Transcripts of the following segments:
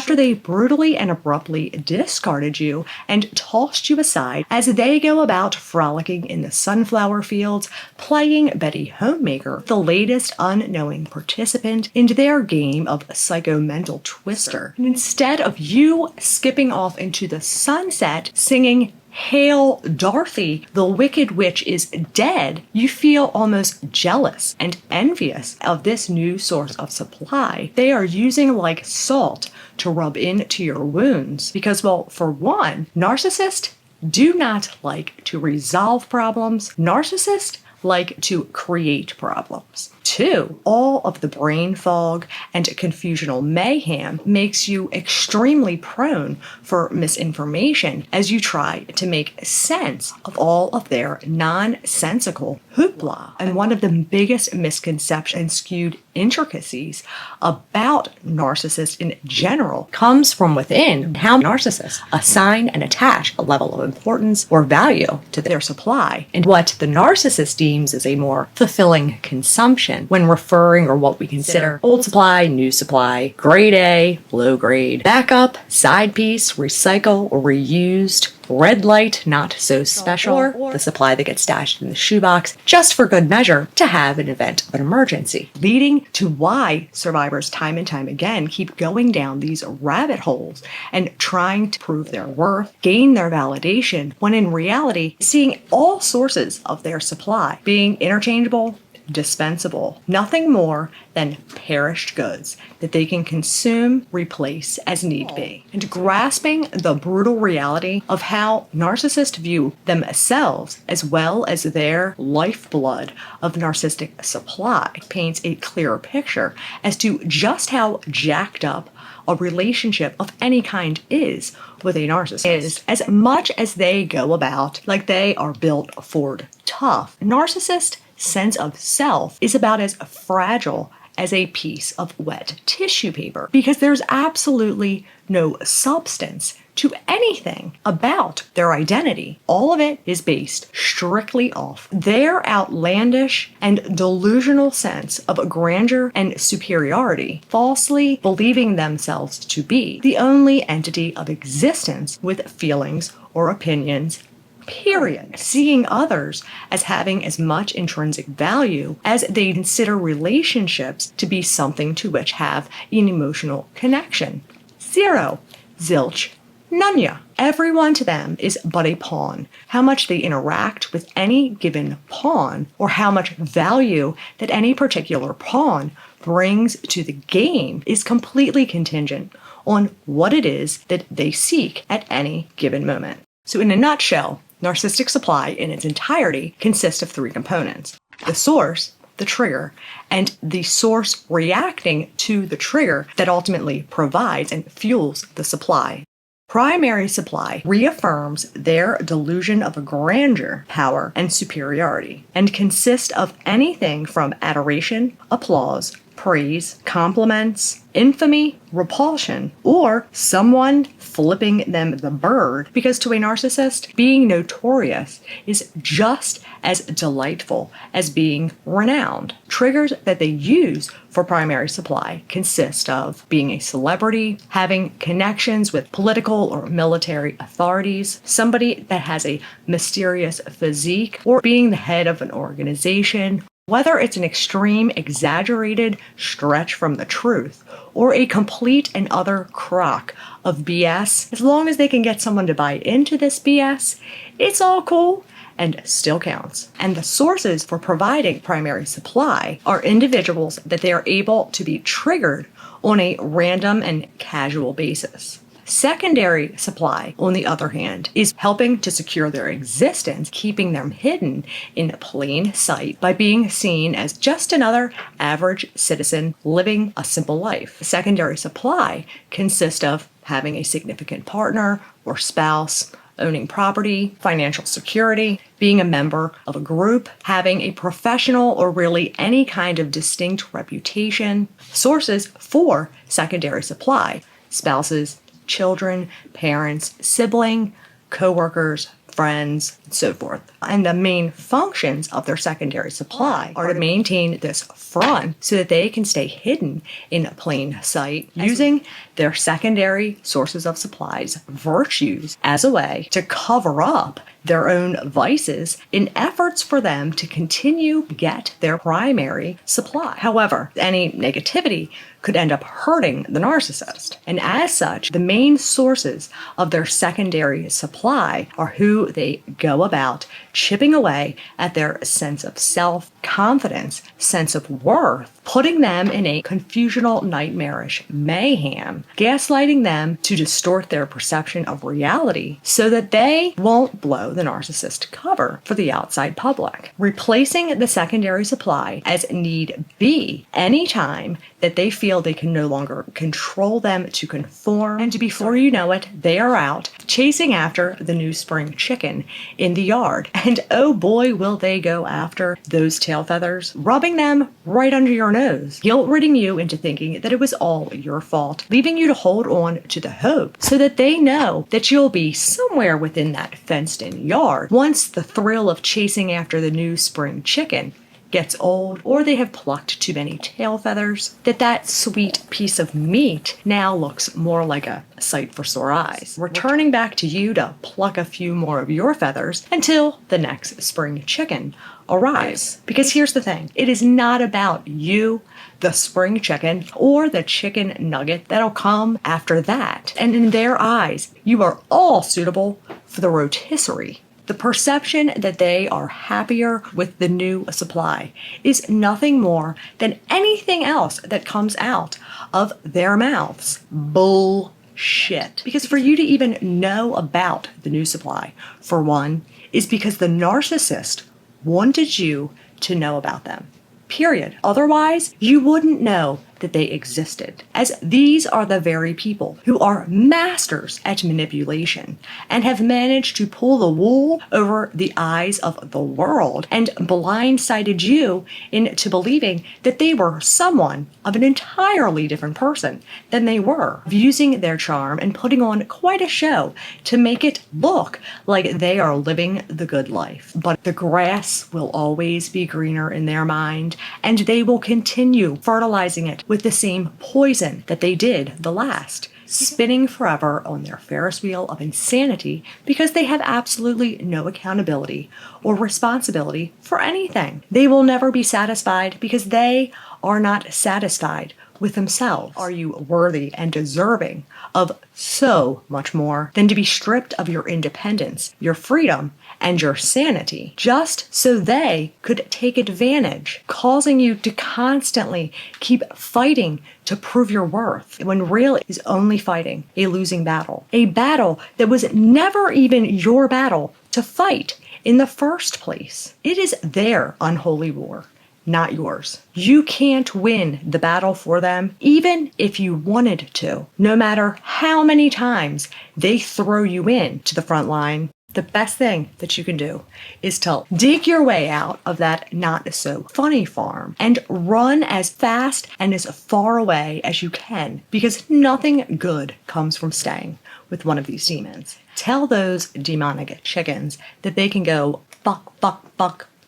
after they brutally and abruptly discarded you and tossed you aside as they go about frolicking in the sunflower fields, playing Betty Homemaker, the latest unknowing participant in their game of psycho-mental twister. And instead of you skipping off into the sunset singing "Hail Dorothy, the Wicked Witch is dead," you feel almost jealous and envious of this new source of supply they are using like salt to rub into your wounds. Because, well, for one, narcissists do not like to resolve problems. Narcissists like to create problems. Two, all of the brain fog and confusional mayhem makes you extremely prone for misinformation as you try to make sense of all of their nonsensical hoopla. And one of the biggest misconceptions and skewed intricacies about narcissists in general comes from within how narcissists assign and attach a level of importance or value to their supply, and what the narcissist deems as a more fulfilling consumption when referring or what we consider old supply, new supply, grade A, low grade, backup, side piece, recycle, or reused, red light, not so special, or the supply that gets stashed in the shoebox just for good measure to have an event of an emergency, leading to why survivors time and time again keep going down these rabbit holes and trying to prove their worth, gain their validation, when in reality seeing all sources of their supply being interchangeable, dispensable, nothing more than perished goods that they can consume, replace as need be. And grasping the brutal reality of how narcissists view themselves as well as their lifeblood of narcissistic supply paints a clearer picture as to just how jacked up a relationship of any kind is with a narcissist. As much as they go about like they are built Ford tough, narcissist sense of self is about as fragile as a piece of wet tissue paper, because there's absolutely no substance to anything about their identity. All of it is based strictly off their outlandish and delusional sense of grandeur and superiority, falsely believing themselves to be the only entity of existence with feelings or opinions, period. Seeing others as having as much intrinsic value as they consider relationships to be something to which have an emotional connection. Zero. Zilch. Nunya. Everyone to them is but a pawn. How much they interact with any given pawn, or how much value that any particular pawn brings to the game, is completely contingent on what it is that they seek at any given moment. So in a nutshell, narcissistic supply in its entirety consists of three components: the source, the trigger, and the source reacting to the trigger that ultimately provides and fuels the supply. Primary supply reaffirms their delusion of grandeur, power, and superiority, and consists of anything from adoration, applause, praise, compliments, infamy, repulsion, or someone flipping them the bird, because to a narcissist, being notorious is just as delightful as being renowned. Triggers that they use for primary supply consist of being a celebrity, having connections with political or military authorities, somebody that has a mysterious physique, or being the head of an organization. Whether it's an extreme, exaggerated stretch from the truth, or a complete and utter crock of BS, as long as they can get someone to buy into this BS, it's all cool and still counts. And the sources for providing primary supply are individuals that they are able to be triggered on a random and casual basis. Secondary supply, on the other hand, is helping to secure their existence, keeping them hidden in plain sight by being seen as just another average citizen living a simple life. Secondary supply consists of having a significant partner or spouse, owning property, financial security, being a member of a group, having a professional or really any kind of distinct reputation. Sources for secondary supply: spouses, children, parents, sibling, co-workers, friends, and so forth. And the main functions of their secondary supply are to maintain this front so that they can stay hidden in plain sight, using their secondary sources of supplies, virtues, as a way to cover up their own vices in efforts for them to continue to get their primary supply. However, any negativity could end up hurting the narcissist. And as such, the main sources of their secondary supply are who they go about chipping away at their sense of self, confidence, sense of worth, putting them in a confusional, nightmarish mayhem, gaslighting them to distort their perception of reality so that they won't blow the narcissist cover for the outside public, replacing the secondary supply as need be anytime that they feel they can no longer control them to conform. And before you know it, they are out chasing after the new spring chicken in the yard. And oh boy, will they go after those tail feathers, rubbing them right under your nose, guilt-ridding you into thinking that it was all your fault, leaving you to hold on to the hope so that they know that you'll be somewhere within that fenced-in yard once the thrill of chasing after the new spring chicken gets old, or they have plucked too many tail feathers, that sweet piece of meat now looks more like a sight for sore eyes, returning back to you to pluck a few more of your feathers until the next spring chicken arrives. Because here's the thing, it is not about you, the spring chicken, or the chicken nugget that'll come after that. And in their eyes, you are all suitable for the rotisserie. The perception that they are happier with the new supply is nothing more than anything else that comes out of their mouths. Bullshit. Because for you to even know about the new supply, for one, is because the narcissist wanted you to know about them. Period. Otherwise, you wouldn't know that they existed, as these are the very people who are masters at manipulation and have managed to pull the wool over the eyes of the world and blindsided you into believing that they were someone of an entirely different person than they were, using their charm and putting on quite a show to make it look like they are living the good life. But the grass will always be greener in their mind, and they will continue fertilizing it with the same poison that they did the last, spinning forever on their Ferris wheel of insanity because they have absolutely no accountability or responsibility for anything. They will never be satisfied because they are not satisfied with themselves. Are you worthy and deserving of so much more than to be stripped of your independence, your freedom, and your sanity, just so they could take advantage, causing you to constantly keep fighting to prove your worth, when real is only fighting a losing battle, a battle that was never even your battle to fight in the first place. It is their unholy war, not yours. You can't win the battle for them, even if you wanted to. No matter how many times they throw you in to the front line, the best thing that you can do is to dig your way out of that not so funny farm and run as fast and as far away as you can, because nothing good comes from staying with one of these demons. Tell those demonic chickens that they can go fuck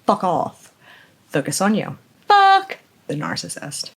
off. Focus on you. Fuck the narcissist.